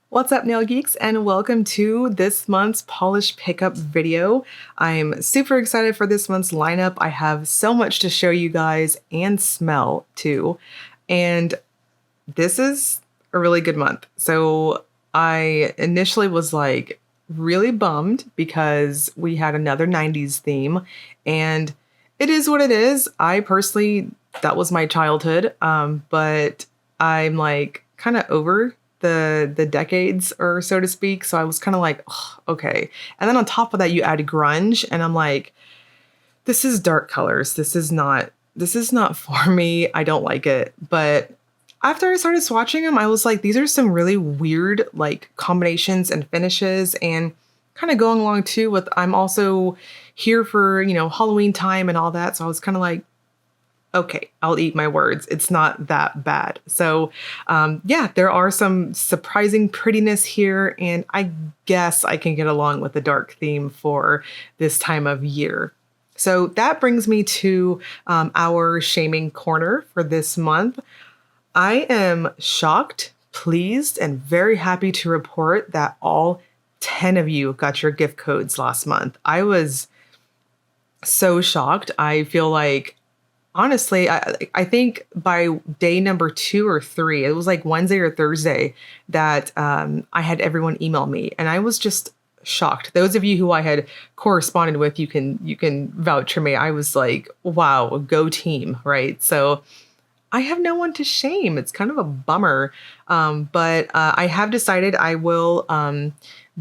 What's up, nail geeks, and welcome to this month's polish pickup video. I'm super excited for this month's lineup. I have so much to show you guys and smell too. And this is a really good month. So I initially was like really bummed because we had another 90s theme, and it is what it is. I personally, that was my childhood, but I'm like kind of over the decades, or so to speak. So I was kind of like, ugh, okay. And then on top of that, you add grunge, and I'm like, this is dark colors. This is not for me. I don't like it. But after I started swatching them, I was like, these are some really weird like combinations and finishes, and kind of going along too with, I'm also here for, Halloween time and all that. So I was kind of like, okay, I'll eat my words. It's not that bad. So yeah, there are some surprising prettiness here, and I guess I can get along with the dark theme for this time of year. So that brings me to our shaming corner for this month. I am shocked, pleased, and very happy to report that all 10 of you got your gift codes last month. I was so shocked. I feel like, honestly, I think by day number 2 or 3, it was like Wednesday or Thursday, that I had everyone email me, and I was just shocked. Those of you who I had corresponded with, you can vouch for me. I was like, wow, go team, right? So I have no one to shame. It's kind of a bummer, but I have decided I will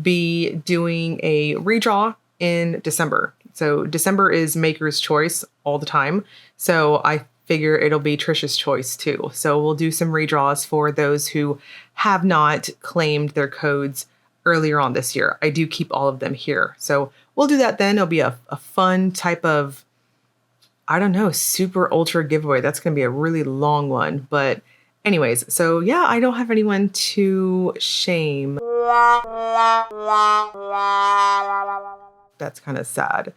be doing a redraw in December. So December is Maker's Choice all the time. So I figure it'll be Trisha's choice too. So we'll do some redraws for those who have not claimed their codes earlier on this year. I do keep all of them here. So we'll do that then. It'll be a fun type of, I don't know, super ultra giveaway. That's going to be a really long one. But anyways, so yeah, I don't have anyone to shame. That's kind of sad.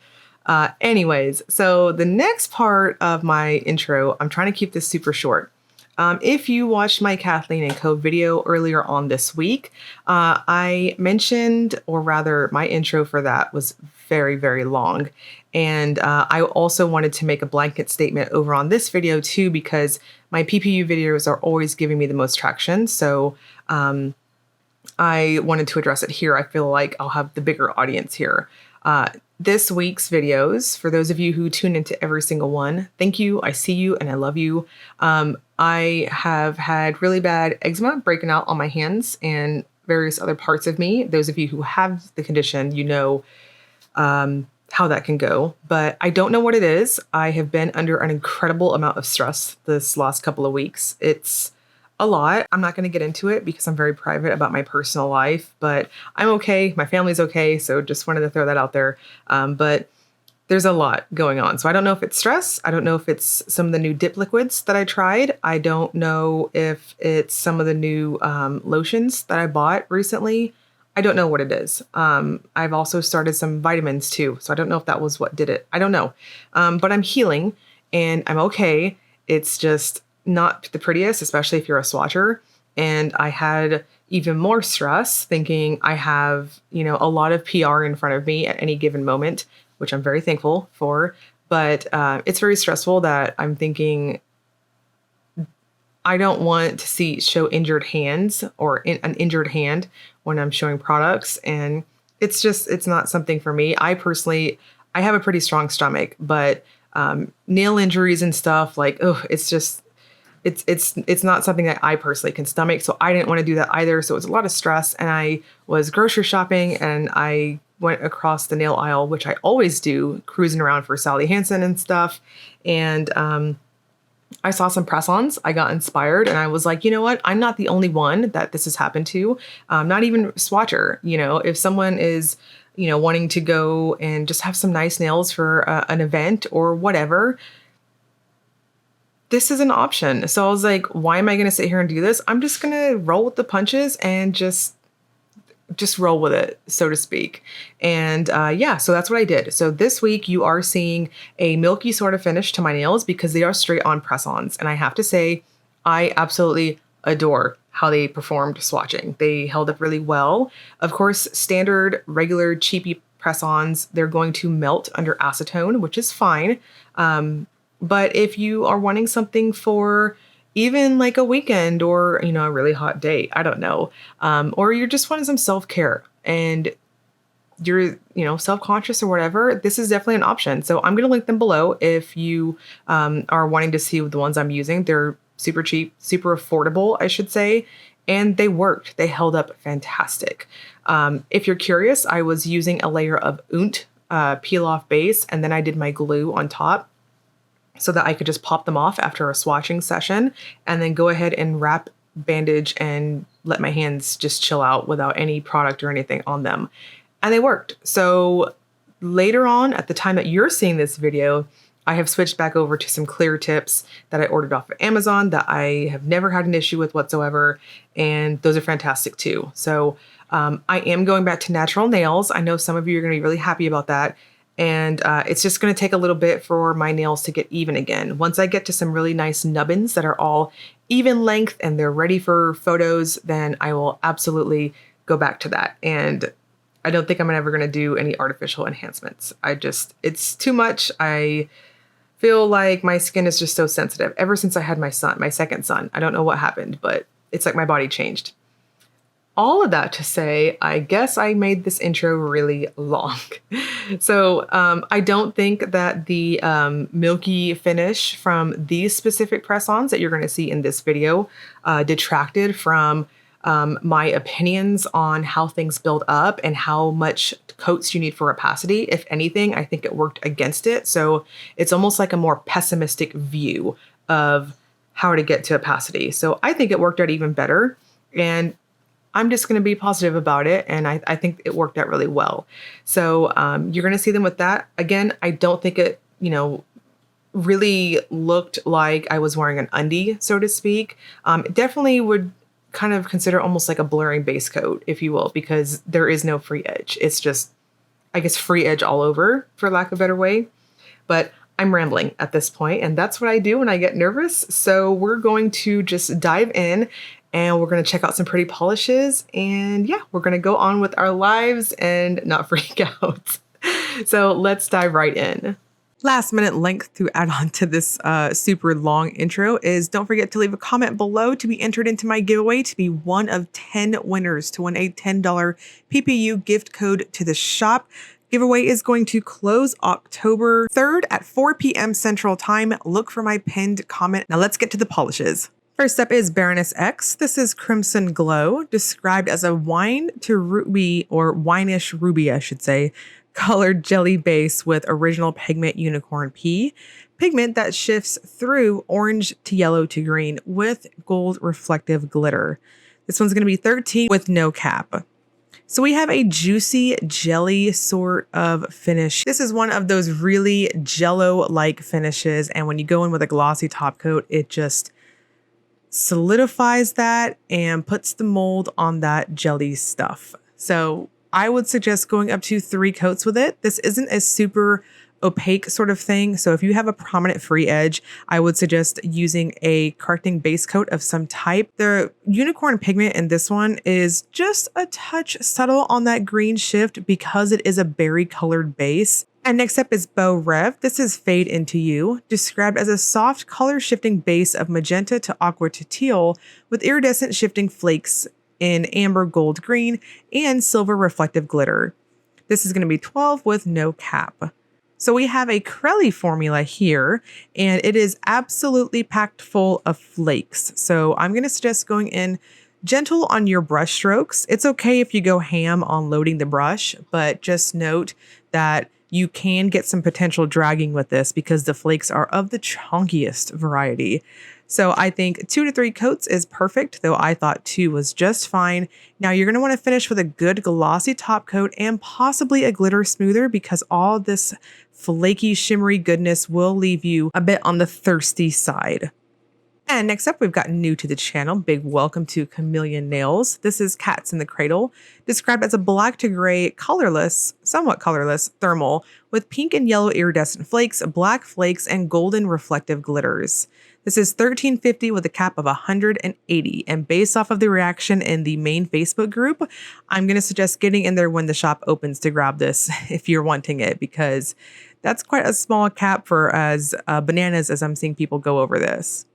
Anyways, so the next part of my intro, I'm trying to keep this super short. If you watched my Kathleen Co video earlier on this week, I mentioned, or rather my intro for that was very, very long. And I also wanted to make a blanket statement over on this video too, because my PPU videos are always giving me the most traction. So I wanted to address it here. I feel like I'll have the bigger audience here. This week's videos, for those of you who tune into every single one, thank you. I see you and I love you. I have had really bad eczema breaking out on my hands and various other parts of me. Those of you who have the condition, you know how that can go, but I don't know what it is. I have been under an incredible amount of stress this last couple of weeks. It's a lot. I'm not going to get into it because I'm very private about my personal life, but I'm okay. My family's okay. So just wanted to throw that out there. But there's a lot going on. So I don't know if it's stress. I don't know if it's some of the new dip liquids that I tried. I don't know if it's some of the new lotions that I bought recently. I don't know what it is. I've also started some vitamins too. So I don't know if that was what did it. I don't know. But I'm healing and I'm okay. It's just not the prettiest, especially if you're a swatcher. And I had even more stress thinking I have, a lot of PR in front of me at any given moment, which I'm very thankful for. But it's very stressful that I'm thinking I don't want to show injured hands or an injured hand when I'm showing products. And it's not something for me. I have a pretty strong stomach, but nail injuries and stuff like, it's not something that I personally can stomach. So I didn't want to do that either. So it was a lot of stress, and I was grocery shopping and I went across the nail aisle, which I always do, cruising around for Sally Hansen and stuff. And I saw some press-ons. I got inspired and I was like, you know what? I'm not the only one that this has happened to. Not even swatcher. If someone is, wanting to go and just have some nice nails for an event or whatever, this is an option. So I was like, why am I going to sit here and do this? I'm just going to roll with the punches and just roll with it, so to speak. And yeah, so that's what I did. So this week you are seeing a milky sort of finish to my nails because they are straight on press-ons. And I have to say, I absolutely adore how they performed swatching. They held up really well. Of course, standard, regular, cheapy press-ons, they're going to melt under acetone, which is fine. But if you are wanting something for even like a weekend or, you know, a really hot day, I don't know, or you're just wanting some self-care and you're, you know, self-conscious or whatever, this is definitely an option. So I'm going to link them below if you are wanting to see the ones I'm using. They're super cheap, super affordable, I should say, and they worked. They held up fantastic. If you're curious, I was using a layer of Unt peel off base, and then I did my glue on top so that I could just pop them off after a swatching session and then go ahead and wrap, bandage, and let my hands just chill out without any product or anything on them. And they worked. So later on, at the time that you're seeing this video, I have switched back over to some clear tips that I ordered off of Amazon that I have never had an issue with whatsoever. And those are fantastic too. So I am going back to natural nails. I know some of you are going to be really happy about that. And it's just going to take a little bit for my nails to get even again. Once I get to some really nice nubbins that are all even length and they're ready for photos, then I will absolutely go back to that. And I don't think I'm ever going to do any artificial enhancements. It's too much. I feel like my skin is just so sensitive ever since I had my son, my second son. I don't know what happened, but it's like my body changed. All of that to say, I guess I made this intro really long. So I don't think that the milky finish from these specific press-ons that you're going to see in this video detracted from my opinions on how things build up and how much coats you need for opacity. If anything, I think it worked against it. So it's almost like a more pessimistic view of how to get to opacity. So I think it worked out even better. And I'm just going to be positive about it. And I think it worked out really well. So you're going to see them with that. Again, I don't think it, you know, really looked like I was wearing an undie, so to speak. It definitely would kind of consider almost like a blurring base coat, if you will, because there is no free edge. It's just, I guess, free edge all over, for lack of a better way. But I'm rambling at this point, and that's what I do when I get nervous. So we're going to just dive in and we're going to check out some pretty polishes. And yeah, we're going to go on with our lives and not freak out. So let's dive right in. Last minute length to add on to this super long intro is don't forget to leave a comment below to be entered into my giveaway to be one of 10 winners to win a $10 PPU gift code to the shop. Giveaway is going to close October 3rd at 4 p.m. Central Time. Look for my pinned comment. Now let's get to the polishes. First up is Baroness X. This is Crimson Glow, described as a wine to ruby, or wine-ish ruby, I should say, colored jelly base with original pigment unicorn pea, pigment that shifts through orange to yellow to green with gold reflective glitter. This one's going to be 13 with no cap. So we have a juicy jelly sort of finish. This is one of those really jello-like finishes, and when you go in with a glossy top coat, it just solidifies that and puts the mold on that jelly stuff. So I would suggest going up to 3 coats with it. This isn't a super opaque sort of thing. So if you have a prominent free edge, I would suggest using a correcting base coat of some type. The unicorn pigment in this one is just a touch subtle on that green shift because it is a berry colored base. And next up is Beaux Reves. This is Fade Into You, described as a soft color shifting base of magenta to aqua to teal with iridescent shifting flakes in amber gold green and silver reflective glitter. This is going to be 12 with no cap. So we have a Crelly formula here, and it is absolutely packed full of flakes. So I'm going to suggest going in gentle on your brush strokes. It's okay if you go ham on loading the brush, but just note that you can get some potential dragging with this because the flakes are of the chunkiest variety. So I think 2 to 3 coats is perfect, though I thought 2 was just fine. Now you're going to want to finish with a good glossy top coat and possibly a glitter smoother because all this flaky, shimmery goodness will leave you a bit on the thirsty side. And next up, we've got new to the channel. Big welcome to Chamaeleon Nails. This is Cats in the Cradle, described as a black to gray, colorless, somewhat colorless thermal with pink and yellow iridescent flakes, black flakes, and golden reflective glitters. This is $13.50 with a cap of $180. And based off of the reaction in the main Facebook group, I'm going to suggest getting in there when the shop opens to grab this if you're wanting it, because that's quite a small cap for as bananas as I'm seeing people go over this.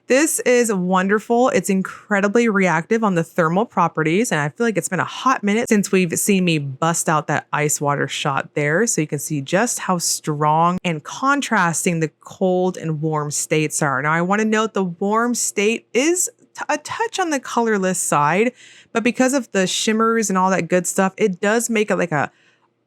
This is wonderful. It's incredibly reactive on the thermal properties, and I feel like it's been a hot minute since we've seen me bust out that ice water shot there, so you can see just how strong and contrasting the cold and warm states are. Now, I want to note the warm state is a touch on the colorless side, but because of the shimmers and all that good stuff, it does make it like a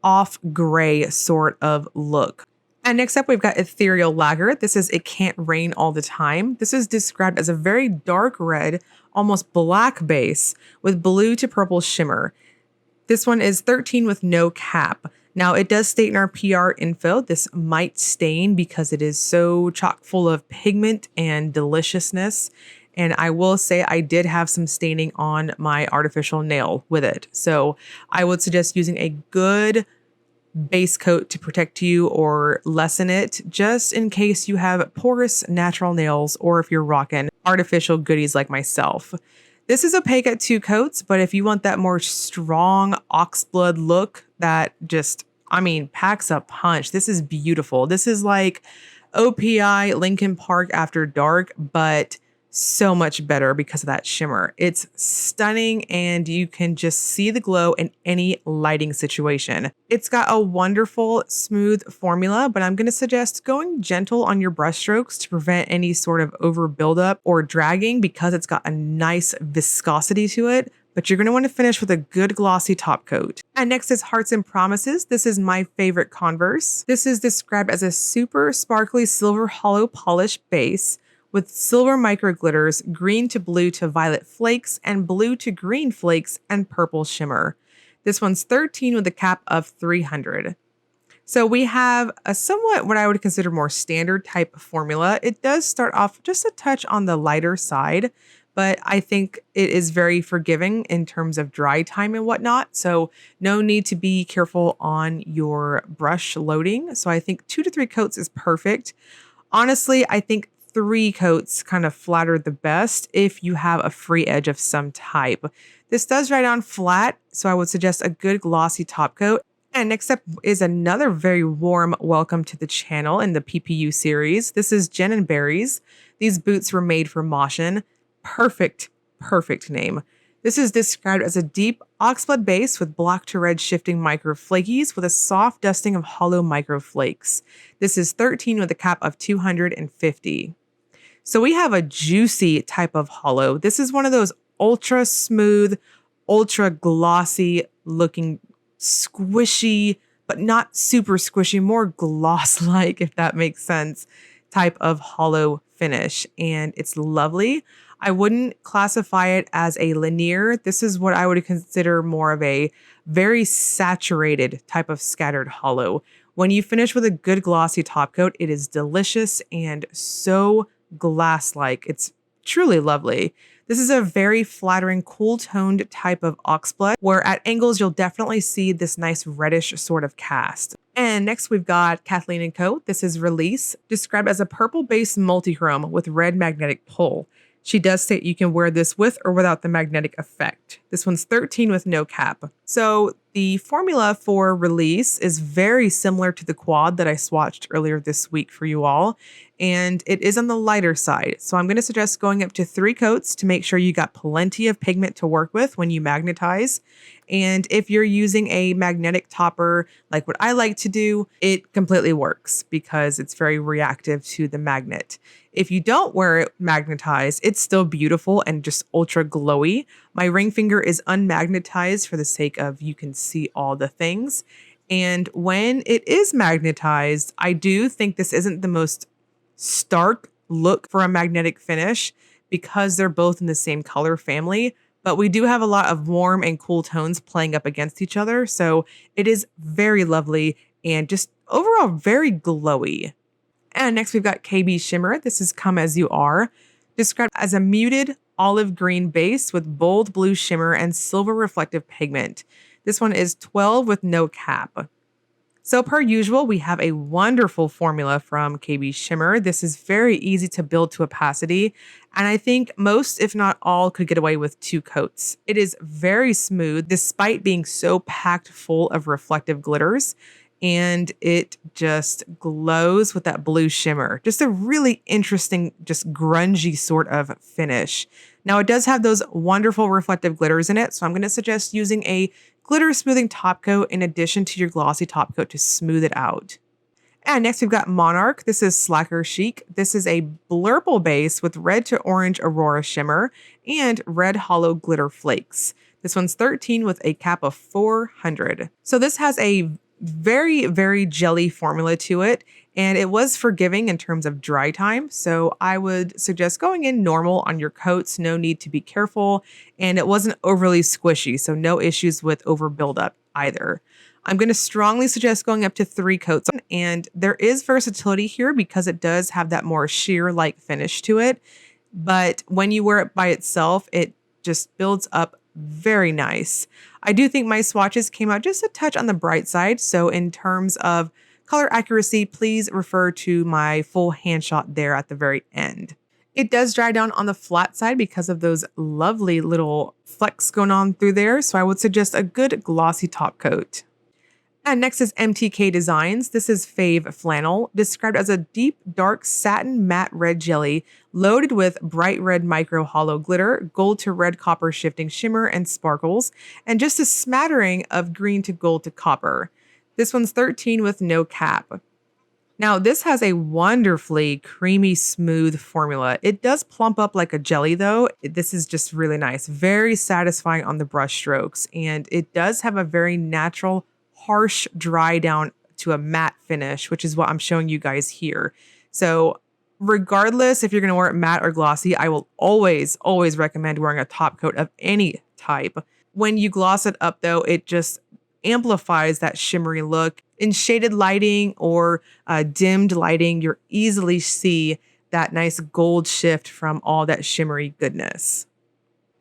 off gray sort of look. And next up, we've got Ethereal Lacquer. This is It Can't Rain All the Time. This is described as a very dark red, almost black base with blue to purple shimmer. This one is 13 with no cap. Now, it does state in our PR info, this might stain because it is so chock full of pigment and deliciousness. And I will say I did have some staining on my artificial nail with it. So I would suggest using a good base coat to protect you or lessen it, just in case you have porous natural nails or if you're rocking artificial goodies like myself. This is opaque at 2 coats, but if you want that more strong oxblood look that just, packs a punch, this is beautiful. This is like OPI Lincoln Park after dark, but so much better because of that shimmer. It's stunning and you can just see the glow in any lighting situation. It's got a wonderful smooth formula, but I'm going to suggest going gentle on your brush strokes to prevent any sort of over buildup or dragging because it's got a nice viscosity to it. But you're going to want to finish with a good glossy top coat. And next is Hearts and Promises. This is my favorite Converse. This is described as a super sparkly silver hollow polish base with silver micro glitters, green to blue to violet flakes, and blue to green flakes, and purple shimmer. This one's 13 with a cap of 300. So we have a somewhat what I would consider more standard type formula. It does start off just a touch on the lighter side, but I think it is very forgiving in terms of dry time and whatnot. So no need to be careful on your brush loading. So I think 2 to 3 coats is perfect. Honestly, I think 3 coats kind of flatter the best if you have a free edge of some type. This does dry down flat, so I would suggest a good glossy top coat. And next up is another very warm welcome to the channel in the PPU series. This is Jen and Berries. These boots were made for Moshin. Perfect name. This is described as a deep oxblood base with black to red shifting micro flakies with a soft dusting of hollow micro flakes. This is 13 with a cap of 250. So we have a juicy type of hollow. This is one of those ultra smooth, ultra glossy looking squishy, but not super squishy, more gloss-like, if that makes sense, type of hollow finish. And it's lovely. I wouldn't classify it as a linear. This is what I would consider more of a very saturated type of scattered hollow. When you finish with a good glossy top coat, it is delicious and so glass-like. It's truly lovely. This is a very flattering, cool-toned type of oxblood, where at angles you'll definitely see this nice reddish sort of cast. And next we've got Kathleen Co. This is Release, described as a purple-based multi-chrome with red magnetic pull. She does state you can wear this with or without the magnetic effect. This one's 13 with no cap. So the formula for Release is very similar to the quad that I swatched earlier this week for you all, and it is on the lighter side. So I'm going to suggest going up to 3 coats to make sure you got plenty of pigment to work with when you magnetize. And if you're using a magnetic topper, like what I like to do, it completely works because it's very reactive to the magnet. If you don't wear it magnetized, it's still beautiful and just ultra glowy. My ring finger is unmagnetized for the sake of you can see all the things. And when it is magnetized, I do think this isn't the most stark look for a magnetic finish because they're both in the same color family. But we do have a lot of warm and cool tones playing up against each other. So it is very lovely and just overall very glowy. And next we've got KBShimmer. This is Come As You Are, described as a muted olive green base with bold blue shimmer and silver reflective pigment. This one is 12 with no cap. So per usual, we have a wonderful formula from KBShimmer. This is very easy to build to opacity, and I think most, if not all, could get away with 2 coats. It is very smooth despite being so packed full of reflective glitters, and it just glows with that blue shimmer. Just a really interesting, just grungy sort of finish. Now it does have those wonderful reflective glitters in it, so I'm going to suggest using a glitter smoothing top coat in addition to your glossy top coat to smooth it out. And next we've got Monarch. This is Lacquer Chic. This is a blurple base with red to orange Aurora shimmer and red hollow glitter flakes. This one's 13 with a cap of 400. So this has a very, very jelly formula to it, and it was forgiving in terms of dry time. So I would suggest going in normal on your coats. No need to be careful. And it wasn't overly squishy, so no issues with over buildup either. I'm going to strongly suggest going up to 3 coats. And there is versatility here because it does have that more sheer-like finish to it. But when you wear it by itself, it just builds up very nice. I do think my swatches came out just a touch on the bright side. So in terms of color accuracy, please refer to my full hand shot there at the very end. It does dry down on the flat side because of those lovely little flecks going on through there. So I would suggest a good glossy top coat. And next is MTK Designs. This is Fav Flannel, described as a deep, dark satin matte red jelly loaded with bright red micro hollow glitter, gold to red copper shifting shimmer and sparkles, and just a smattering of green to gold to copper. This one's 13 with no cap. Now, this has a wonderfully creamy, smooth formula. It does plump up like a jelly, though. This is just really nice, very satisfying on the brush strokes, and it does have a very natural, harsh dry down to a matte finish, which is what I'm showing you guys here. So regardless if you're going to wear it matte or glossy, I will always recommend wearing a top coat of any type. When you gloss it up though, it just amplifies that shimmery look. In shaded lighting or dimmed lighting, you'll easily see that nice gold shift from all that shimmery goodness.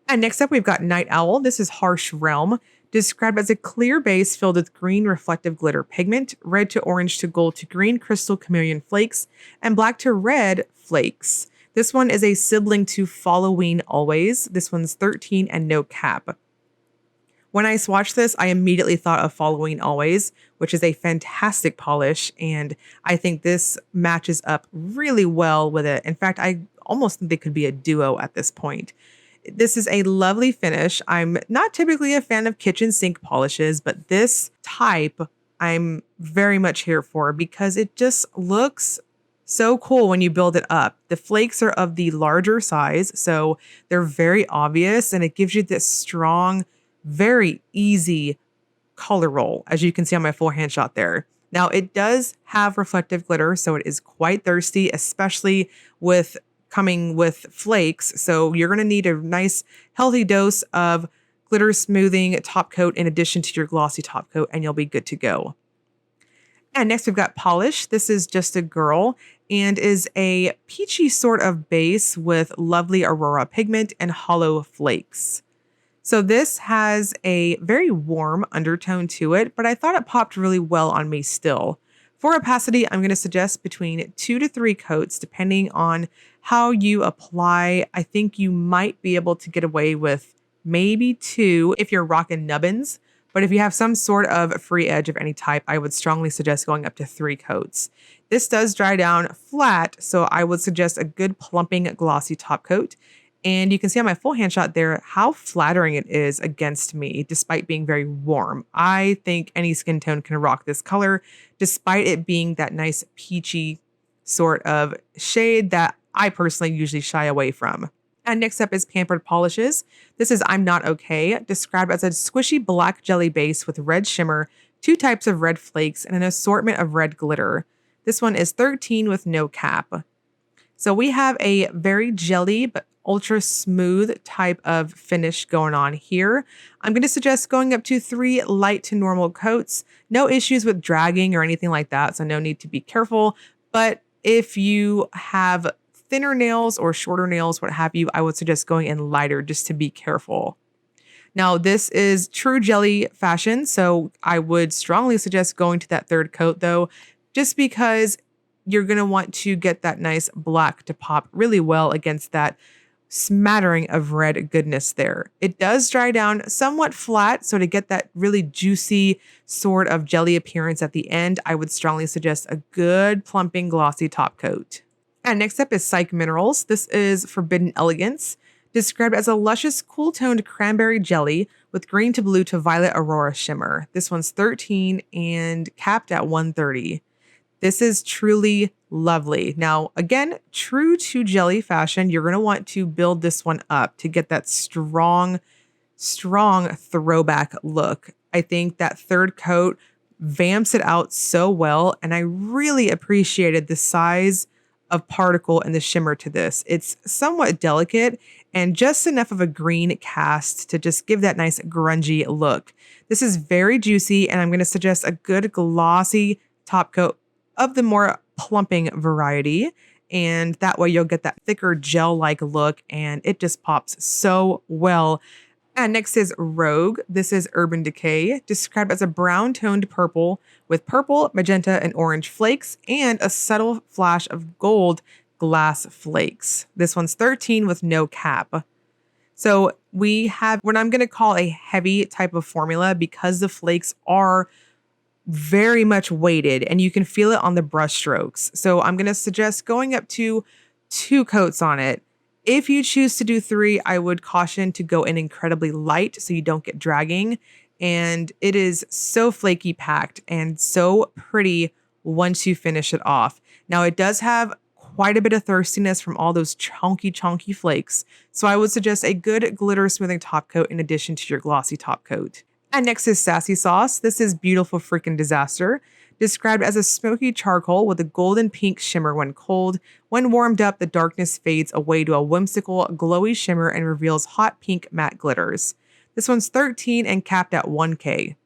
And next up, we've got Night Owl. This is Harsh Realm, described as a clear base filled with green reflective glitter pigment, red to orange to gold to green crystal chameleon flakes, and black to red flakes. This one is a sibling to Following Always. This one's 13 and no cap. When I swatched this, I immediately thought of Following Always, which is a fantastic polish, and I think this matches up really well with it. In fact, I almost think they could be a duo at this point. This is a lovely finish. I'm not typically a fan of kitchen sink polishes, but this type I'm very much here for because it just looks so cool when you build it up. The flakes are of the larger size, so they're very obvious, and it gives you this strong, very easy color roll, as you can see on my full hand shot there. Now, it does have reflective glitter, so it is quite thirsty, especially with coming with flakes. So you're going to need a nice healthy dose of glitter smoothing top coat in addition to your glossy top coat, and you'll be good to go. And next we've got Pahlish. This is Just a Girl and is a peachy sort of base with lovely Aurora pigment and hollow flakes. So this has a very warm undertone to it, but I thought it popped really well on me still. For opacity, I'm going to suggest between 2 to 3 coats, depending on how you apply. I think you might be able to get away with maybe 2 if you're rocking nubbins. But if you have some sort of free edge of any type, I would strongly suggest going up to 3 coats. This does dry down flat, so I would suggest a good plumping glossy top coat. And you can see on my full hand shot there how flattering it is against me, despite being very warm. I think any skin tone can rock this color, despite it being that nice peachy sort of shade that I personally usually shy away from. And next up is Pampered Polishes. This is I'm Not Okay, described as a squishy black jelly base with red shimmer, 2 types of red flakes, and an assortment of red glitter. This one is 13 with no cap. So we have a very jelly but ultra smooth type of finish going on here. I'm going to suggest going up to 3 light to normal coats. No issues with dragging or anything like that, so no need to be careful. But if you have thinner nails or shorter nails, what have you, I would suggest going in lighter just to be careful. Now, this is true jelly fashion, so I would strongly suggest going to that third coat though, just because you're going to want to get that nice black to pop really well against that smattering of red goodness there. It does dry down somewhat flat, so to get that really juicy sort of jelly appearance at the end, I would strongly suggest a good plumping glossy top coat. And next up is Psyche Minerals. This is Forbidden Elegance, described as a luscious, cool-toned cranberry jelly with green to blue to violet aurora shimmer. This one's 13 and capped at 130. This is truly lovely. Now, again, true to jelly fashion, you're going to want to build this one up to get that strong throwback look. I think that third coat vamps it out so well, and I really appreciated the size of particle and the shimmer to this. It's somewhat delicate and just enough of a green cast to just give that nice grungy look. This is very juicy, and I'm going to suggest a good glossy top coat of the more plumping variety. And that way you'll get that thicker gel-like look, and it just pops so well. And next is Rogue. This is Urban Decay, described as a brown-toned purple with purple, magenta, and orange flakes and a subtle flash of gold glass flakes. This one's 13 with no cap. So we have what I'm going to call a heavy type of formula because the flakes are very much weighted and you can feel it on the brush strokes. So I'm going to suggest going up to 2 coats on it. If you choose to do 3, I would caution to go in incredibly light so you don't get dragging. And it is so flaky packed and so pretty once you finish it off. Now it does have quite a bit of thirstiness from all those chunky flakes. So I would suggest a good glitter smoothing top coat in addition to your glossy top coat. And next is Sassy Sauce. This is Beautiful Freakin Disaster, described as a smoky charcoal with a golden pink shimmer when cold. When warmed up, the darkness fades away to a whimsical, glowy shimmer and reveals hot pink matte glitters. This one's 13 and capped at 1K.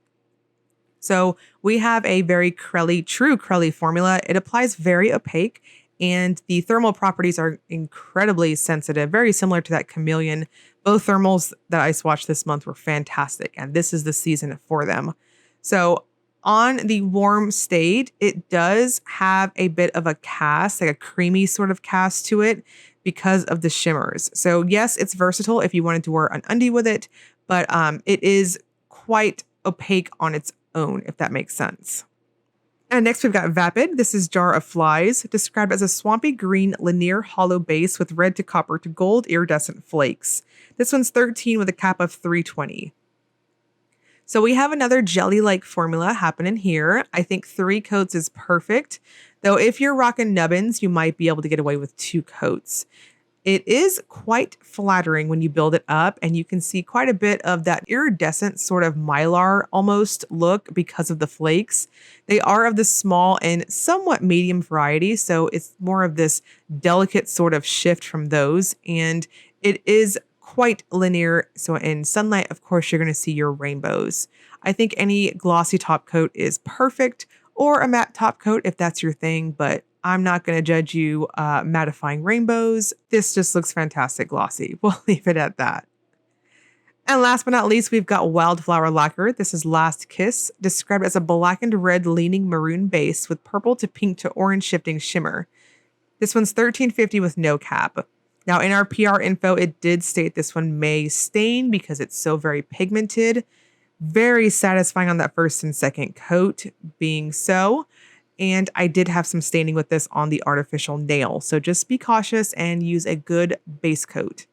So we have a very true Crelly formula. It applies very opaque, and the thermal properties are incredibly sensitive, very similar to that Chamaeleon. Both thermals that I swatched this month were fantastic, and this is the season for them. So on the warm state, it does have a bit of a cast, like a creamy sort of cast to it because of the shimmers. So yes, it's versatile if you wanted to wear an undie with it, but it is quite opaque on its own, if that makes sense. And next we've got Vapid. This is Jar of Flies, described as a swampy green linear hollow base with red to copper to gold iridescent flakes. This one's 13 with a cap of 320. So we have another jelly-like formula happening here. I think 3 coats is perfect, though if you're rocking nubbins, you might be able to get away with 2 coats. It is quite flattering when you build it up, and you can see quite a bit of that iridescent sort of mylar almost look because of the flakes. They are of the small and somewhat medium variety, so it's more of this delicate sort of shift from those, and it is quite linear. So in sunlight, of course, you're going to see your rainbows. I think any glossy top coat is perfect, or a matte top coat if that's your thing, but I'm not going to judge you mattifying rainbows. This just looks fantastic glossy. We'll leave it at that. And last but not least, we've got Wildflower Lacquer. This is Last Kiss, described as a blackened red leaning maroon base with purple to pink to orange shifting shimmer. This one's $13.50 with no cap. Now in our PR info, it did state this one may stain because it's so very pigmented. Very satisfying on that first and second coat being so. And I did have some staining with this on the artificial nail. So just be cautious and use a good base coat.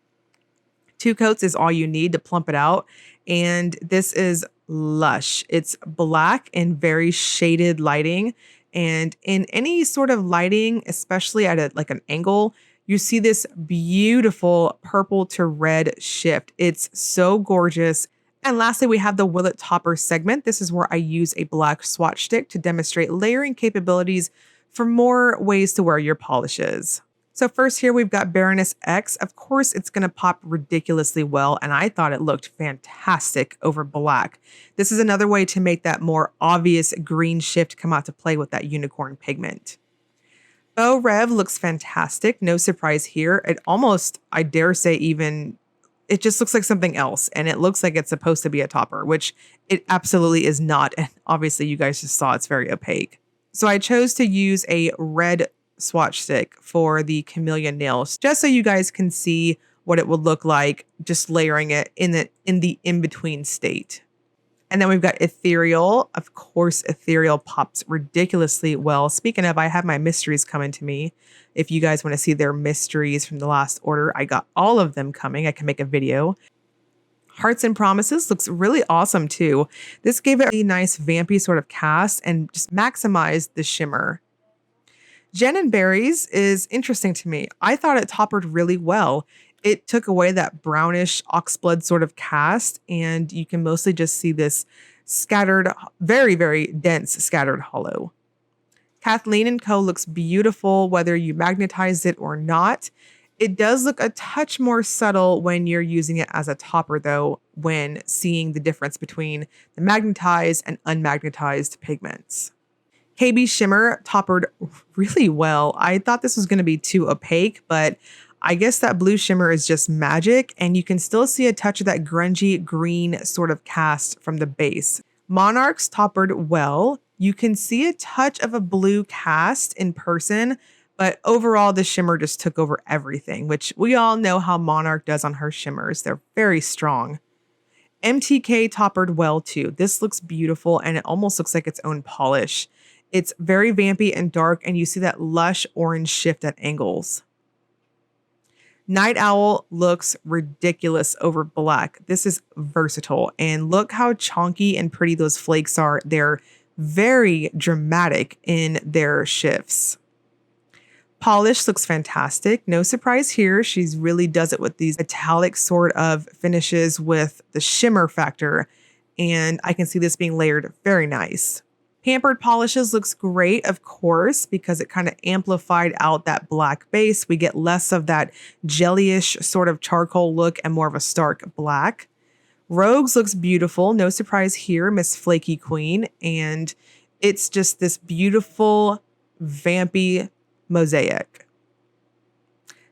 2 coats is all you need to plump it out. And this is lush. It's black and very shaded lighting. And in any sort of lighting, especially at an angle, you see this beautiful purple to red shift. It's so gorgeous. And lastly, we have the Will It Topper segment. This is where I use a black swatch stick to demonstrate layering capabilities for more ways to wear your polishes. So first here we've got Baroness X. Of course, it's going to pop ridiculously well, and I thought it looked fantastic over black. This is another way to make that more obvious green shift come out to play with that unicorn pigment. Beaux Rev looks fantastic. No surprise here. It almost, I dare say, even it just looks like something else. And it looks like it's supposed to be a topper, which it absolutely is not. And obviously you guys just saw it's very opaque. So I chose to use a red swatch stick for the Chamaeleon nails, just so you guys can see what it would look like just layering it in the in-between state. And then we've got Ethereal. Of course, Ethereal pops ridiculously well. Speaking of, I have my mysteries coming to me. If you guys want to see their mysteries from the last order, I got all of them coming. I can make a video. Hearts and Promises looks really awesome too. This gave it a nice vampy sort of cast and just maximized the shimmer. Jen and Berries is interesting to me. I thought it toppered really well. It took away that brownish oxblood sort of cast, and you can mostly just see this scattered, very, very dense scattered hollow. Kathleen Co looks beautiful whether you magnetize it or not. It does look a touch more subtle when you're using it as a topper though, when seeing the difference between the magnetized and unmagnetized pigments. KBShimmer toppered really well. I thought this was going to be too opaque, but I guess that blue shimmer is just magic, and you can still see a touch of that grungy green sort of cast from the base. Monarch's toppered well. You can see a touch of a blue cast in person, but overall the shimmer just took over everything, which we all know how Monarch does on her shimmers. They're very strong. MTK toppered well too. This looks beautiful, and it almost looks like its own polish. It's very vampy and dark, and you see that lush orange shift at angles. Night Owl looks ridiculous over black. This is versatile, and look how chunky and pretty those flakes are. They're very dramatic in their shifts. Pahlish looks fantastic. No surprise here. She really does it with these metallic sort of finishes with the shimmer factor, and I can see this being layered very nice. Pampered Polishes looks great, of course, because it kind of amplified out that black base. We get less of that jellyish sort of charcoal look and more of a stark black. Rogues looks beautiful. No surprise here, Miss Flaky Queen. And it's just this beautiful, vampy mosaic.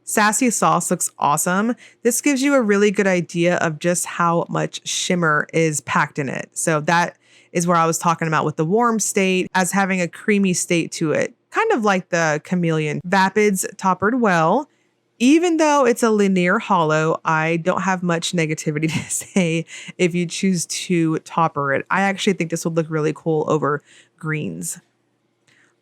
Sassy Sauce looks awesome. This gives you a really good idea of just how much shimmer is packed in it. So that is where I was talking about with the warm state as having a creamy state to it, kind of like the Chamaeleon. Vapid's toppered well. Even though it's a linear hollow, I don't have much negativity to say if you choose to topper it. I actually think this would look really cool over greens.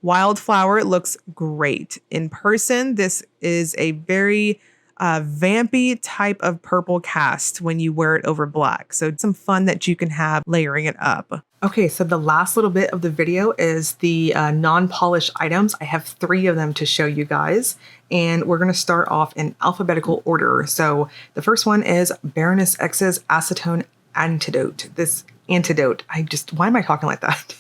Wildflower looks great. In person, this is a very vampy type of purple cast when you wear it over black. So it's some fun that you can have layering it up. Okay, so the last little bit of the video is the non-polished items. I have 3 of them to show you guys, and we're going to start off in alphabetical order. So the first one is Baroness X's Acetone Antidote. This antidote, why am I talking like that?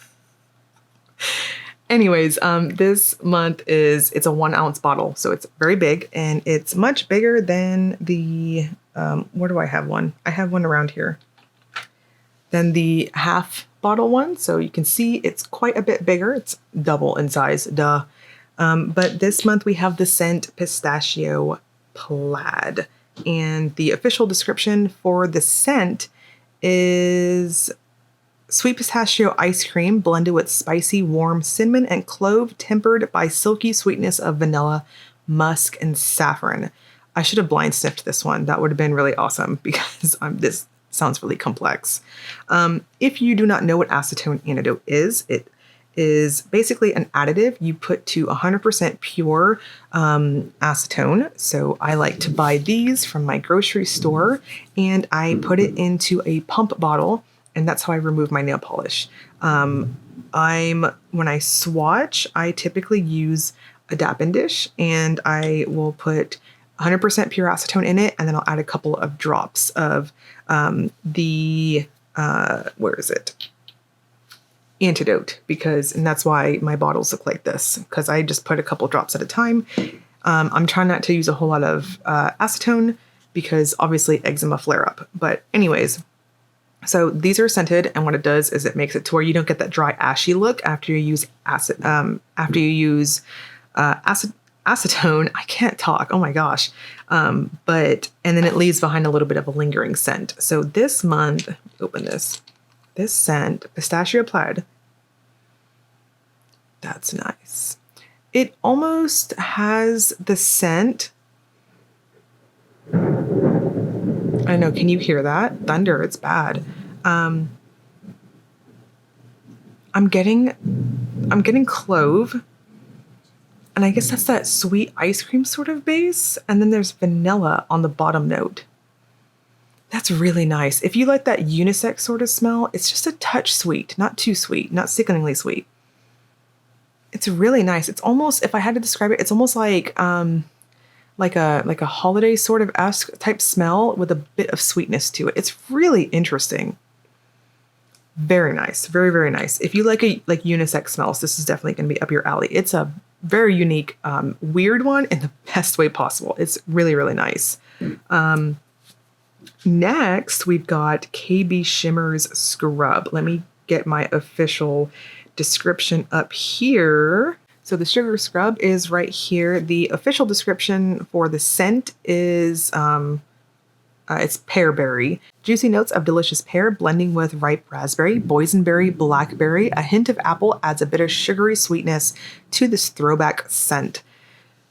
Anyways, this month it's a 1 ounce bottle, so it's very big, and it's much bigger than the, where do I have one? I have one around here. Than the half bottle one, so you can see it's quite a bit bigger. It's double in size, duh. But this month we have the scent Pistachio Plaid, and the official description for the scent is sweet pistachio ice cream blended with spicy, warm cinnamon and clove, tempered by silky sweetness of vanilla, musk, and saffron. I should have blind sniffed this one. That would have been really awesome because this sounds really complex. If you do not know what acetone antidote is, it is basically an additive you put to 100% pure acetone. So I like to buy these from my grocery store, and I put it into a pump bottle, and that's how I remove my nail polish. When I swatch, I typically use a Dappen dish, and I will put 100% pure acetone in it, and then I'll add a couple of drops of antidote, and that's why my bottles look like this, because I just put a couple drops at a time. I'm trying not to use a whole lot of acetone because obviously eczema flare up. But anyways, so these are scented, and what it does is it makes it to where you don't get that dry ashy look after you use acetone. I can't talk. Oh my gosh. And then it leaves behind a little bit of a lingering scent. So this month, open this scent, Pistachio Plaid. That's nice. It almost has the scent. I know, can you hear that? Thunder, it's bad. I'm getting clove. And I guess that's that sweet ice cream sort of base. And then there's vanilla on the bottom note. That's really nice. If you like that unisex sort of smell, it's just a touch sweet, not too sweet, not sickeningly sweet. It's really nice. It's almost, if I had to describe it, it's almost like a holiday sort of esque type smell with a bit of sweetness to it. It's really interesting. Very nice. Very, very nice. If you like unisex smells, this is definitely going to be up your alley. It's a very unique, weird one in the best way possible. It's really, really nice. Next, we've got KBShimmer's Scrub. Let me get my official description up here. So the sugar scrub is right here. The official description for the scent is it's pearberry. Juicy notes of delicious pear blending with ripe raspberry, boysenberry, blackberry. A hint of apple adds a bit of sugary sweetness to this throwback scent.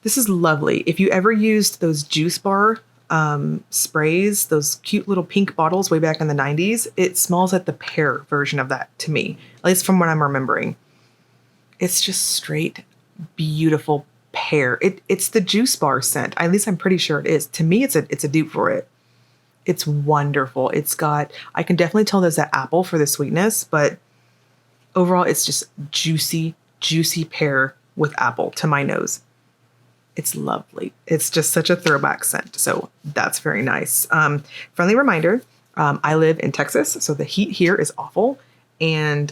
This is lovely. If you ever used those juice bar sprays, those cute little pink bottles way back in the 90s, it smells like the pear version of that to me, at least from what I'm remembering. It's just straight beautiful pear. It's the juice bar scent. At least I'm pretty sure it is. To me, it's a dupe for it. It's wonderful. It's got, I can definitely tell there's that apple for the sweetness, but overall it's just juicy, juicy pear with apple to my nose. It's lovely. It's just such a throwback scent. So that's very nice. Friendly reminder, I live in Texas, so the heat here is awful. And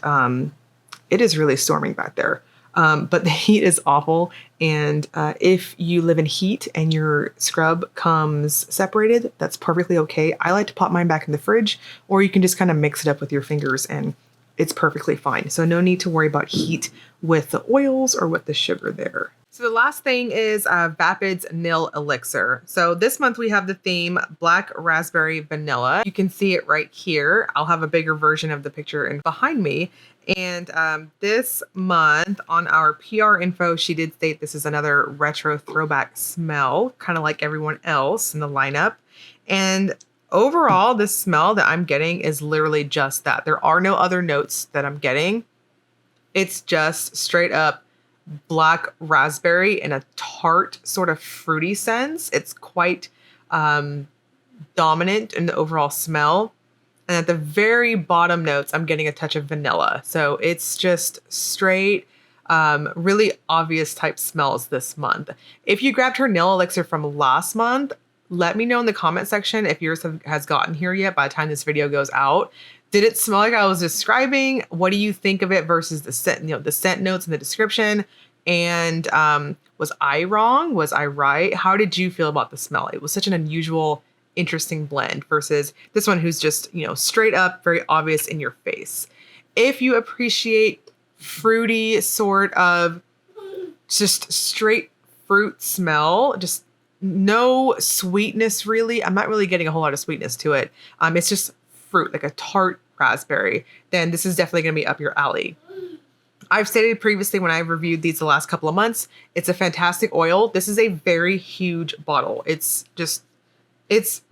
it is really storming back there. But the heat is awful. And if you live in heat and your scrub comes separated, that's perfectly okay. I like to pop mine back in the fridge, or you can just kind of mix it up with your fingers and it's perfectly fine. So no need to worry about heat with the oils or with the sugar there. So the last thing is Vapid's Nil Elixir. So this month we have the theme Black Raspberry Vanilla. You can see it right here. I'll have a bigger version of the picture in behind me. And this month on our PR info, she did state this is another retro throwback smell, kind of like everyone else in the lineup. And overall, the smell that I'm getting is literally just that. There are no other notes that I'm getting. It's just straight up black raspberry in a tart sort of fruity sense. It's quite dominant in the overall smell. And at the very bottom notes, I'm getting a touch of vanilla. So it's just straight, really obvious type smells this month. If you grabbed her Nil Elixir from last month, let me know in the comment section if yours has gotten here yet by the time this video goes out. Did it smell like I was describing? What do you think of it versus the scent, the scent notes in the description? And was I wrong? Was I right? How did you feel about the smell? It was such an unusual, interesting blend versus this one who's just, straight up, very obvious in your face. If you appreciate fruity sort of just straight fruit smell, just no sweetness really. I'm not really getting a whole lot of sweetness to it. It's just fruit, like a tart raspberry, then this is definitely going to be up your alley. I've stated previously when I've reviewed these the last couple of months, it's a fantastic oil. This is a very huge bottle. It's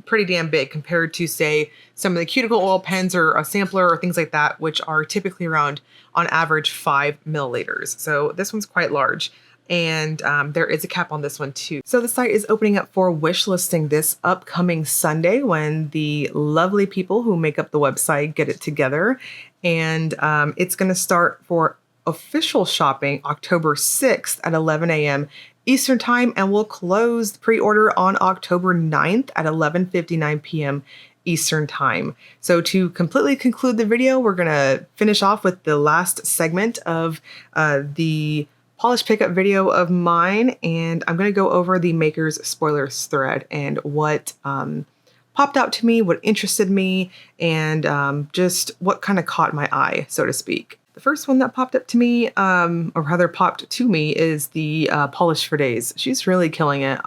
pretty damn big compared to, say, some of the cuticle oil pens or a sampler or things like that, which are typically around, on average, 5 milliliters. So this one's quite large. And there is a cap on this one too. So the site is opening up for wish listing this upcoming Sunday when the lovely people who make up the website get it together. And it's going to start for official shopping October 6th at 11 a.m. Eastern time, and will close pre-order on October 9th at 11:59 p.m. Eastern time. So to completely conclude the video, we're going to finish off with the last segment of the Polish pickup video of mine, and I'm going to go over the maker's spoilers thread and what popped out to me, what interested me, and just what kind of caught my eye, so to speak. The first one that popped up to me, or rather popped to me, is the Polish for Days. She's really killing it.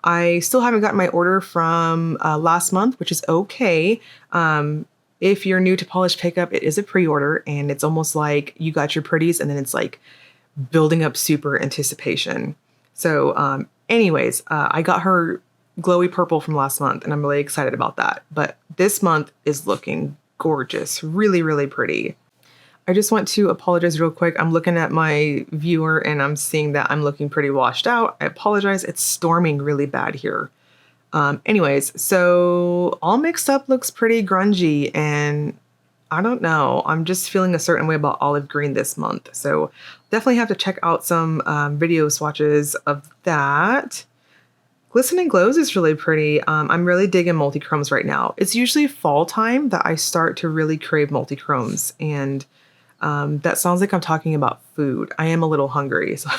I still haven't gotten my order from last month, which is okay. If you're new to Polish Pickup, it is a pre-order, and it's almost like you got your pretties, and then it's like building up super anticipation. So anyways, I got her glowy purple from last month, and I'm really excited about that. But this month is looking gorgeous. Really, really pretty. I just want to apologize real quick. I'm looking at my viewer and I'm seeing that I'm looking pretty washed out. I apologize. It's storming really bad here. Anyways, so all mixed up looks pretty grungy, and I don't know. I'm just feeling a certain way about olive green this month. So definitely have to check out some video swatches of that. Glisten Glows is really pretty. I'm really digging multi-chromes right now. It's usually fall time that I start to really crave multi-chromes, and that sounds like I'm talking about food. I am a little hungry, so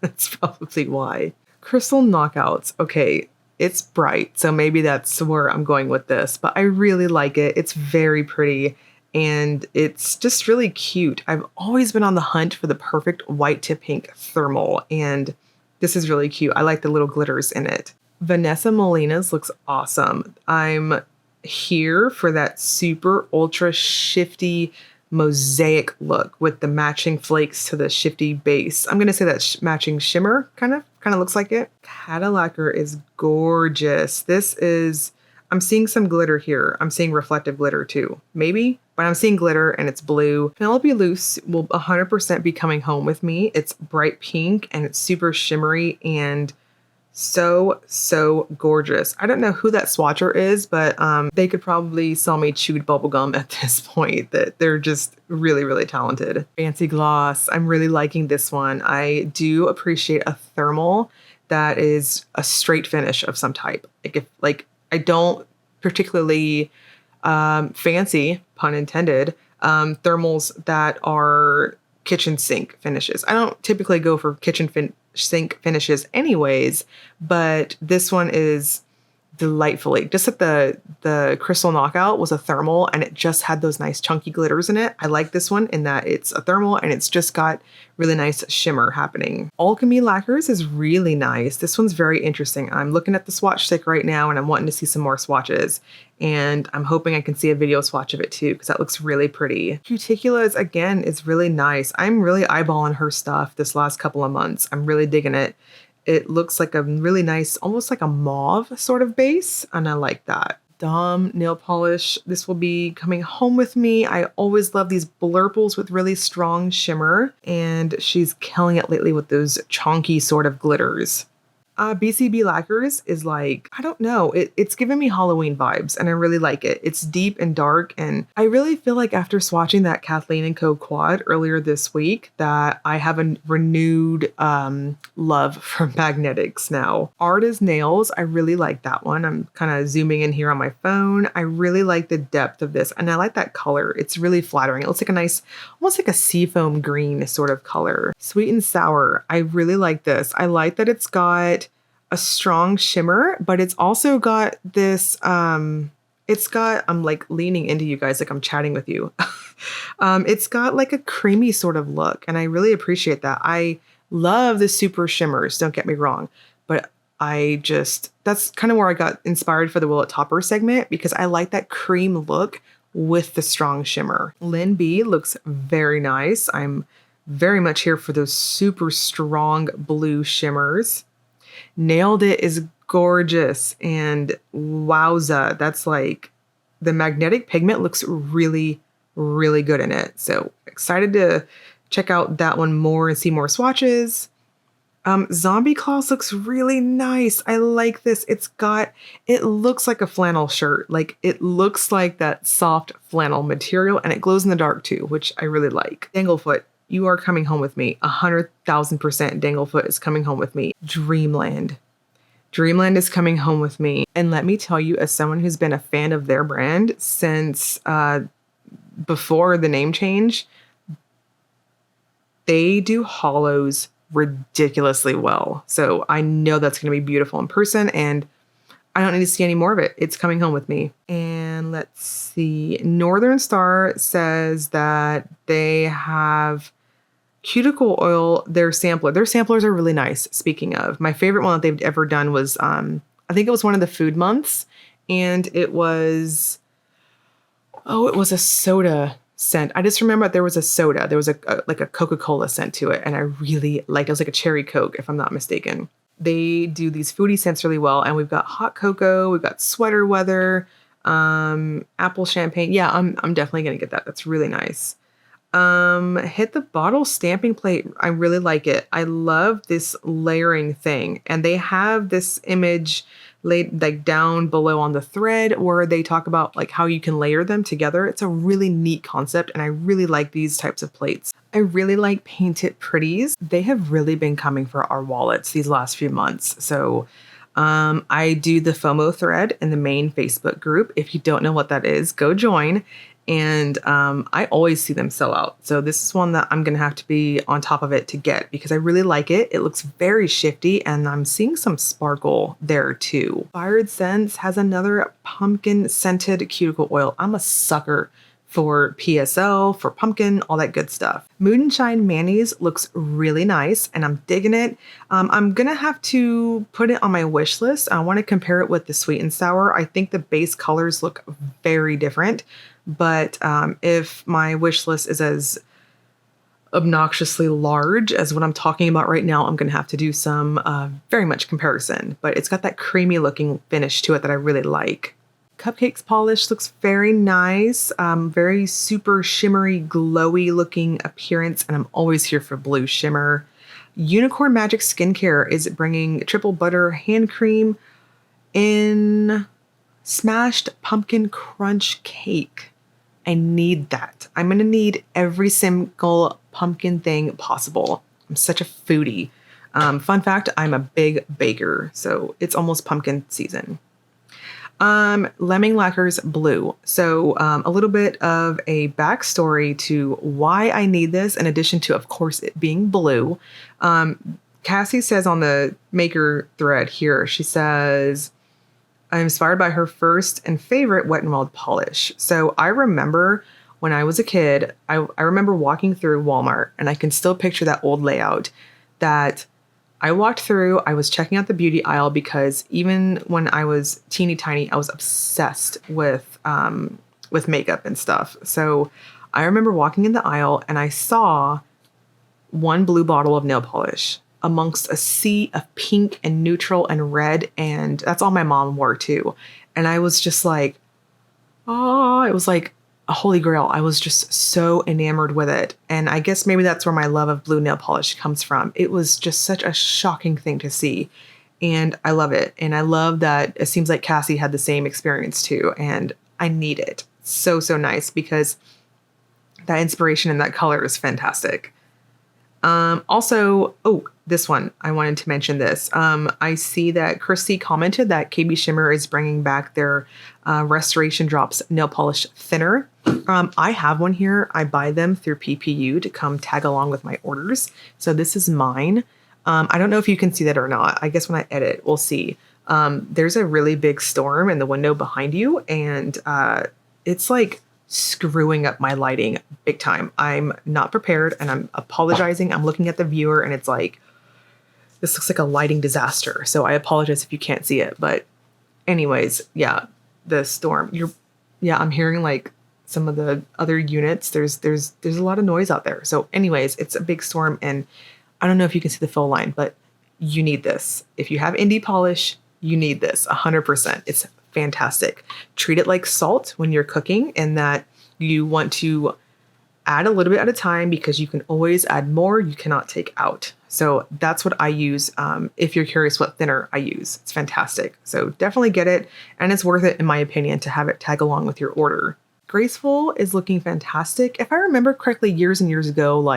that's probably why. Crystal Knockouts. Okay, it's bright, so maybe that's where I'm going with this, but I really like it. It's very pretty, and it's just really cute. I've always been on the hunt for the perfect white to pink thermal, and this is really cute. I like the little glitters in it. Vanessa Molina's looks awesome. I'm here for that super ultra shifty mosaic look with the matching flakes to the shifty base. I'm going to say that matching shimmer kind of looks like it. Lacquer is gorgeous. I'm seeing some glitter here. I'm seeing reflective glitter too, maybe, but I'm seeing glitter and it's blue. Penelope Loose will 100% be coming home with me. It's bright pink and it's super shimmery and so gorgeous. I don't know who that swatcher is, but they could probably sell me chewed bubblegum at this point. That they're just really talented. Fancy Gloss. I'm really liking this one. I do appreciate a thermal that is a straight finish of some type. I don't particularly fancy, pun intended, thermals that are kitchen sink finishes. I don't typically go for sink finishes anyways, but this one is delightfully, just that the Crystal Knockout was a thermal and it just had those nice chunky glitters in it. I like this one in that it's a thermal and it's just got really nice shimmer happening. Alchemy Lacquers is really nice. This one's very interesting. I'm looking at the swatch stick right now and I'm wanting to see some more swatches, and I'm hoping I can see a video swatch of it too because that looks really pretty. Cuticula's again is really nice. I'm really eyeballing her stuff this last couple of months. I'm really digging it. It looks like a really nice, almost like a mauve sort of base, and I like that. Dom nail polish. This will be coming home with me. I always love these blurples with really strong shimmer, and she's killing it lately with those chonky sort of glitters. BCB Lacquers is like, I don't know, it's giving me Halloween vibes and I really like it. It's deep and dark, and I really feel like after swatching that Kathleen Co quad earlier this week that I have a renewed love for magnetics now. Art as Nails, I really like that one. I'm kind of zooming in here on my phone. I really like the depth of this and I like that color. It's really flattering. It looks like a nice, almost like a seafoam green sort of color. Sweet and Sour, I really like this. I like that it's got a strong shimmer, but it's also got this, I'm like leaning into you guys like I'm chatting with you. It's got like a creamy sort of look, and I really appreciate that. I love the super shimmers, don't get me wrong, but that's kind of where I got inspired for the Will It Topper segment because I like that cream look with the strong shimmer. Lynn B looks very nice. I'm very much here for those super strong blue shimmers. Nailed It is gorgeous, and wowza, that's like the magnetic pigment looks really good in it. So excited to check out that one more and see more swatches. Zombie Claws looks really nice. I like this. It looks like a flannel shirt. Like it looks like that soft flannel material, and it glows in the dark too, which I really like. Danglefoot. You are coming home with me. 100,000% Danglefoot is coming home with me. Dreamland. Dreamland is coming home with me. And let me tell you, as someone who's been a fan of their brand since before the name change, they do hollows ridiculously well. So I know that's going to be beautiful in person. And I don't need to see any more of it. It's coming home with me. And let's see. Northern Star says that they have cuticle oil, their sampler. Their samplers are really nice. Speaking of, my favorite one that they've ever done was, I think it was one of the food months, and it was a soda scent. I just remember there was a soda. There was like a Coca-Cola scent to it, and I really liked it. It was like a cherry Coke, if I'm not mistaken. They do these foodie scents really well, and we've got hot cocoa, we've got sweater weather, apple champagne. Yeah, I'm definitely gonna get that. That's really nice. Hit the bottle stamping plate. I really like it. I love this layering thing, and they have this image laid like down below on the thread where they talk about like how you can layer them together. It's a really neat concept, and I really like these types of plates. I really like Paint It Pretties. They have really been coming for our wallets these last few months. So I do the FOMO thread in the main Facebook group. If you don't know what that is, go join. And I always see them sell out. So this is one that I'm going to have to be on top of it to get because I really like it. It looks very shifty, and I'm seeing some sparkle there too. Fired Scents has another pumpkin scented cuticle oil. I'm a sucker for PSL, for pumpkin, all that good stuff. Mood and Shine Mayonnaise looks really nice, and I'm digging it. I'm gonna have to put it on my wish list. I want to compare it with the Sweet and Sour. I think the base colors look very different, but if my wish list is as obnoxiously large as what I'm talking about right now, I'm gonna have to do some very much comparison. But it's got that creamy looking finish to it that I really like. Cupcakes polish looks very nice, very super shimmery, glowy looking appearance, and I'm always here for blue shimmer. Unicorn Magic Skincare is bringing triple butter hand cream in smashed pumpkin crunch cake. I need that. I'm gonna need every single pumpkin thing possible. I'm such a foodie. Fun fact, I'm a big baker, so it's almost pumpkin season. Lemming Lacquer's Blue. So a little bit of a backstory to why I need this, in addition to, of course, it being blue. Cassie says on the maker thread here, she says, I'm inspired by her first and favorite Wet n Wild polish. So I remember when I was a kid, I remember walking through Walmart, and I can still picture that old layout that I walked through. I was checking out the beauty aisle because even when I was teeny tiny, I was obsessed with makeup and stuff. So I remember walking in the aisle, and I saw one blue bottle of nail polish amongst a sea of pink and neutral and red, and that's all my mom wore too. And I was just like, oh, it was like a holy grail. I was just so enamored with it. And I guess maybe that's where my love of blue nail polish comes from. It was just such a shocking thing to see. And I love it. And I love that it seems like Cassie had the same experience too. And I need it. So, so nice because that inspiration and that color is fantastic. Also, this one, I wanted to mention this. I see that Christy commented that KBShimmer is bringing back their Restoration Drops nail polish thinner. I have one here. I buy them through PPU to come tag along with my orders. So this is mine. I don't know if you can see that or not. I guess when I edit, we'll see. There's a really big storm in the window behind you, and it's like screwing up my lighting big time. I'm not prepared, and I'm apologizing. I'm looking at the viewer, and it's like, this looks like a lighting disaster. So I apologize if you can't see it. But anyways, yeah, the storm. I'm hearing like some of the other units. There's a lot of noise out there. So anyways, it's a big storm, and I don't know if you can see the fill line, but you need this. If you have indie polish, you need this 100%. It's fantastic. Treat it like salt when you're cooking, and that you want to add a little bit at a time because you can always add more you cannot take out. So that's what I use. If you're curious what thinner I use, it's fantastic. So definitely get it, and it's worth it in my opinion to have it tag along with your order. Graceful is looking fantastic. If I remember correctly, years and years ago,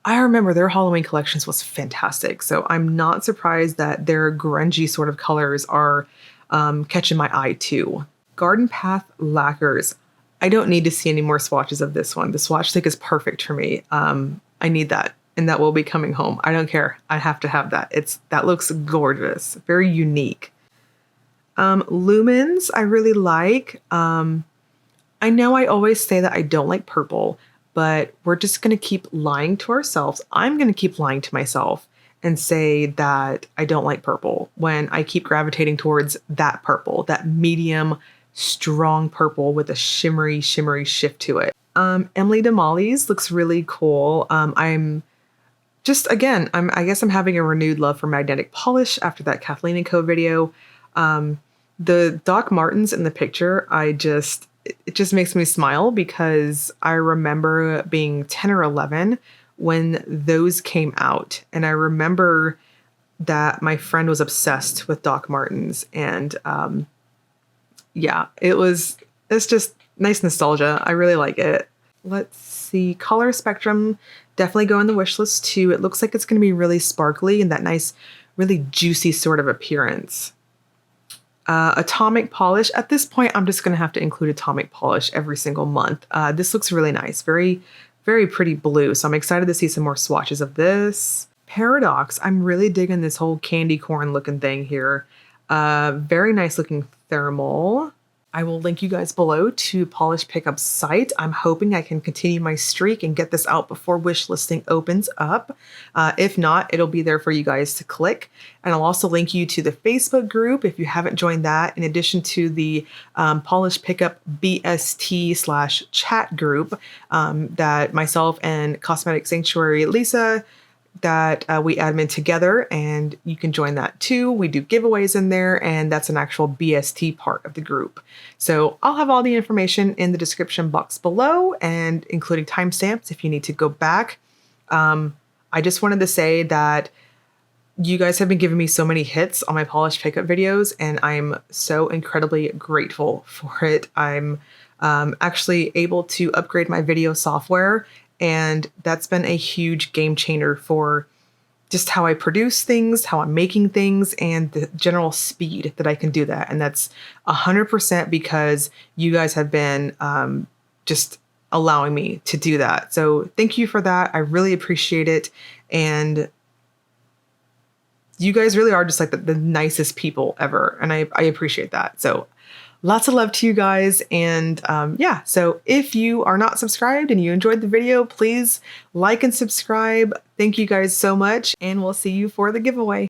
I remember their Halloween collections was fantastic. So I'm not surprised that their grungy sort of colors are catching my eye too. Garden Path Lacquers. I don't need to see any more swatches of this one. The swatch stick is perfect for me. I need that, and that will be coming home. I don't care. I have to have that. That looks gorgeous, very unique. Lumens, I really like. I know I always say that I don't like purple, but we're just going to keep lying to ourselves. I'm going to keep lying to myself and say that I don't like purple when I keep gravitating towards that purple, that medium, strong purple with a shimmery, shimmery shift to it. Emily DeMolly's looks really cool. I'm just, again, I guess I'm having a renewed love for magnetic polish after that Kathleen Co video. The Doc Martens in the picture, it just makes me smile because I remember being 10 or 11 when those came out. And I remember that my friend was obsessed with Doc Martens. And yeah, it's just nice nostalgia. I really like it. Let's see, color spectrum, definitely go on the wish list too. It looks like it's going to be really sparkly and that nice, really juicy sort of appearance. Atomic polish. At this point, I'm just going to have to include atomic polish every single month. This looks really nice. Very, very pretty blue. So I'm excited to see some more swatches of this. Paradox. I'm really digging this whole candy corn looking thing here. Very nice looking thermal. I will link you guys below to Polish Pickup's site. I'm hoping I can continue my streak and get this out before wish listing opens up. If not, it'll be there for you guys to click. And I'll also link you to the Facebook group if you haven't joined that, in addition to the Polish Pickup BST/chat group that myself and Cosmetic Sanctuary Lisa that we admin together, and you can join that too. We do giveaways in there, and that's an actual BST part of the group. So I'll have all the information in the description box below, and including timestamps if you need to go back. I just wanted to say that you guys have been giving me so many hits on my Polish Pickup videos, and I'm so incredibly grateful for it. I'm actually able to upgrade my video software, and that's been a huge game changer for just how I produce things, how I'm making things, and the general speed that I can do that. And that's 100% because you guys have been just allowing me to do that. So thank you for that. I really appreciate it. And you guys really are just like the nicest people ever. And I appreciate that. So lots of love to you guys. And yeah, so if you are not subscribed and you enjoyed the video, please like and subscribe. Thank you guys so much. And we'll see you for the giveaway.